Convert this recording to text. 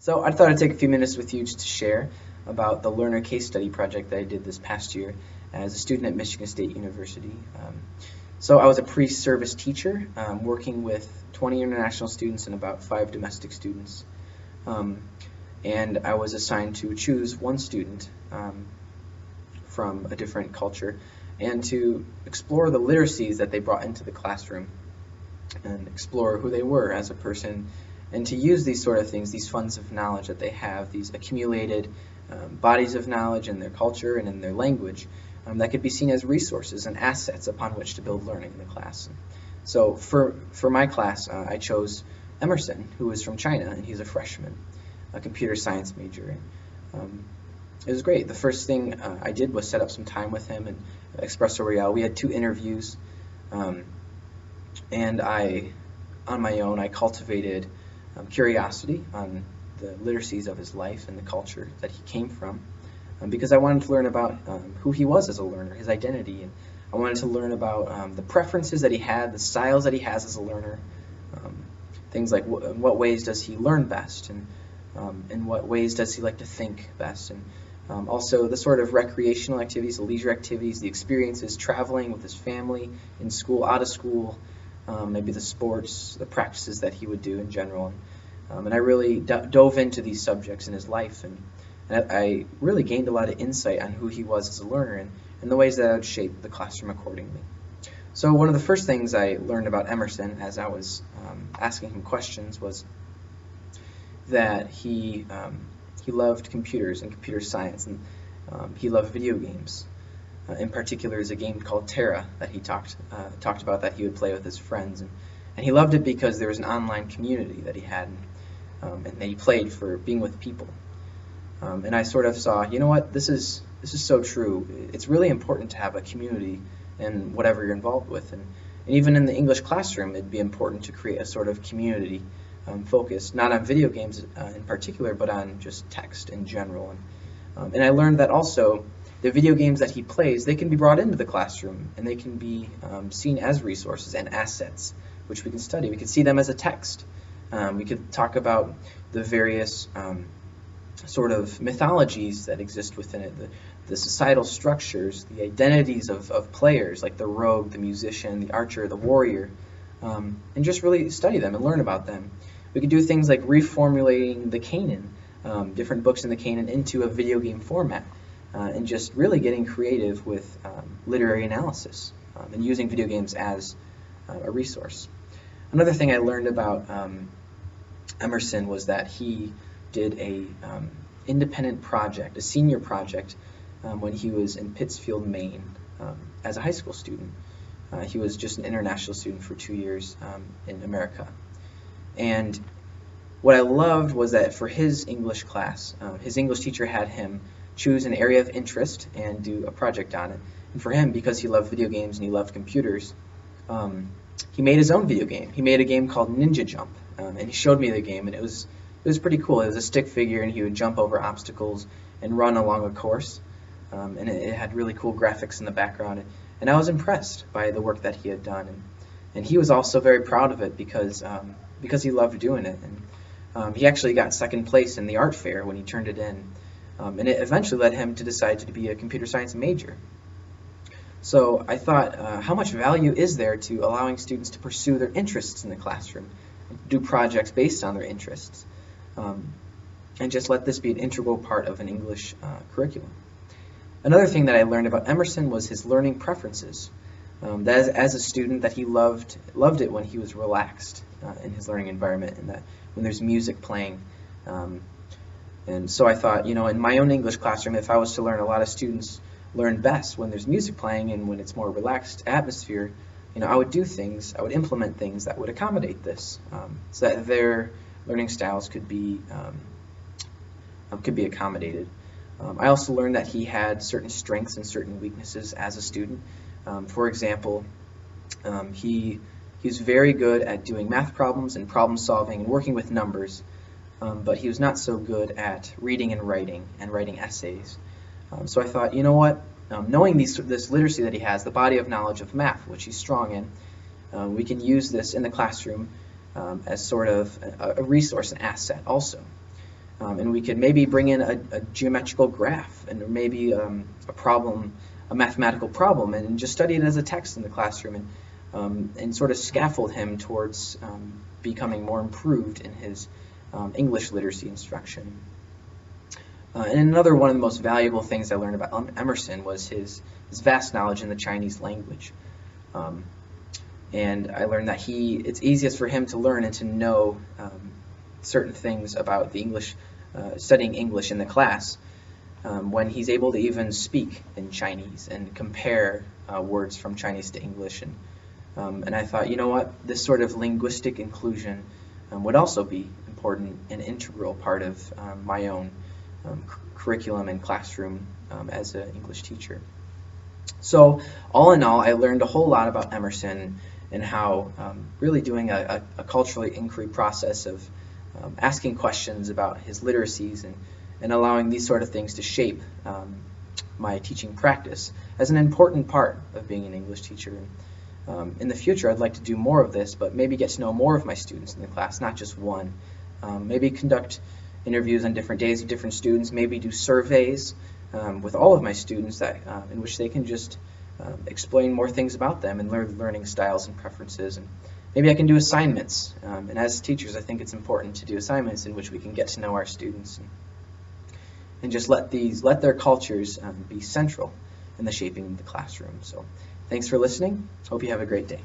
So I thought I'd take a few minutes with you just to share about the learner case study project that I did this past year as a student at Michigan State University. So I was a pre-service teacher working with 20 international students and about 5 domestic students. Um, and I was assigned to choose one student from a different culture and to explore the literacies that they brought into the classroom and explore who they were as a person, and to use these sort of things, these funds of knowledge that they have, these accumulated bodies of knowledge in their culture and in their language, that could be seen as resources and assets upon which to build learning in the class. So for my class, I chose Emerson, who was from China, and he's a freshman, a computer science major. It was great. The first thing I did was set up some time with him and Espresso Royale. We had 2 interviews, and on my own, I cultivated curiosity on the literacies of his life and the culture that he came from, because I wanted to learn about who he was as a learner, his identity, and I wanted to learn about the preferences that he had, the styles that he has as a learner, things like in what ways does he learn best, and in what ways does he like to think best, and also the sort of recreational activities, the leisure activities, the experiences, traveling with his family, in school, out of school, maybe the sports, the practices that he would do in general. And I really dove into these subjects in his life, and I really gained a lot of insight on who he was as a learner and the ways that I would shape the classroom accordingly. So one of the first things I learned about Emerson as I was asking him questions was that he loved computers and computer science, and he loved video games. In particular, there's a game called Terra that he talked about that he would play with his friends, and he loved it because there was an online community that he had, and that he played for being with people. And I sort of saw, you know what, this is so true. It's really important to have a community in whatever you're involved with, and even in the English classroom, it'd be important to create a sort of community focused, not on video games in particular, but on just text in general. And I learned that also the video games that he plays, they can be brought into the classroom, and they can be seen as resources and assets, which we can study. We can see them as a text. We could talk about the various sort of mythologies that exist within it, the societal structures, the identities of players, like the rogue, the musician, the archer, the warrior, and just really study them and learn about them. We could do things like reformulating the Canaan, different books in the Canaan, into a video game format, and just really getting creative with literary analysis and using video games as a resource. Another thing I learned about Emerson was that he did a independent project, a senior project, when he was in Pittsfield, Maine, as a high school student. He was just an international student for 2 years in America. And what I loved was that for his English class, his English teacher had him choose an area of interest and do a project on it. And for him, because he loved video games and he loved computers, he made his own video game. He made a game called Ninja Jump, and he showed me the game, and it was pretty cool. It was a stick figure, and he would jump over obstacles and run along a course, and it had really cool graphics in the background. And I was impressed by the work that he had done, and he was also very proud of it because he loved doing it. And he actually got second place in the art fair when he turned it in, and it eventually led him to decide to be a computer science major. So I thought, how much value is there to allowing students to pursue their interests in the classroom, do projects based on their interests, and just let this be an integral part of an English curriculum. Another thing that I learned about Emerson was his learning preferences. That as a student, that he loved it when he was relaxed in his learning environment, and that when there's music playing. And so I thought, you know, in my own English classroom, if I was to learn, a lot of students learn best when there's music playing and when it's more relaxed atmosphere. You know, I would implement things that would accommodate this, so that their learning styles could be accommodated. I also learned that he had certain strengths and certain weaknesses as a student. For example, he was very good at doing math problems and problem solving and working with numbers, but he was not so good at reading and writing essays. So I thought, you know what, knowing this literacy that he has, the body of knowledge of math, which he's strong in, we can use this in the classroom as sort of a resource, an asset also. And we could maybe bring in a geometrical graph and maybe a mathematical problem, and just study it as a text in the classroom, and sort of scaffold him towards becoming more improved in his English literacy instruction. And another one of the most valuable things I learned about Emerson was his vast knowledge in the Chinese language. And I learned that it's easiest for him to learn and to know certain things about the English, studying English in the class, when he's able to even speak in Chinese and compare words from Chinese to English. And I thought, you know what, this sort of linguistic inclusion would also be important and integral part of my own curriculum and classroom as an English teacher. So all in all, I learned a whole lot about Emerson and how really doing a culturally inquiry process of asking questions about his literacies and allowing these sort of things to shape my teaching practice as an important part of being an English teacher. In the future, I'd like to do more of this, but maybe get to know more of my students in the class, not just one. Maybe conduct interviews on different days with different students, maybe do surveys with all of my students in which they can just explain more things about them and learn learning styles and preferences. And maybe I can do assignments. And as teachers, I think it's important to do assignments in which we can get to know our students and just let their cultures be central in the shaping of the classroom. So thanks for listening. Hope you have a great day.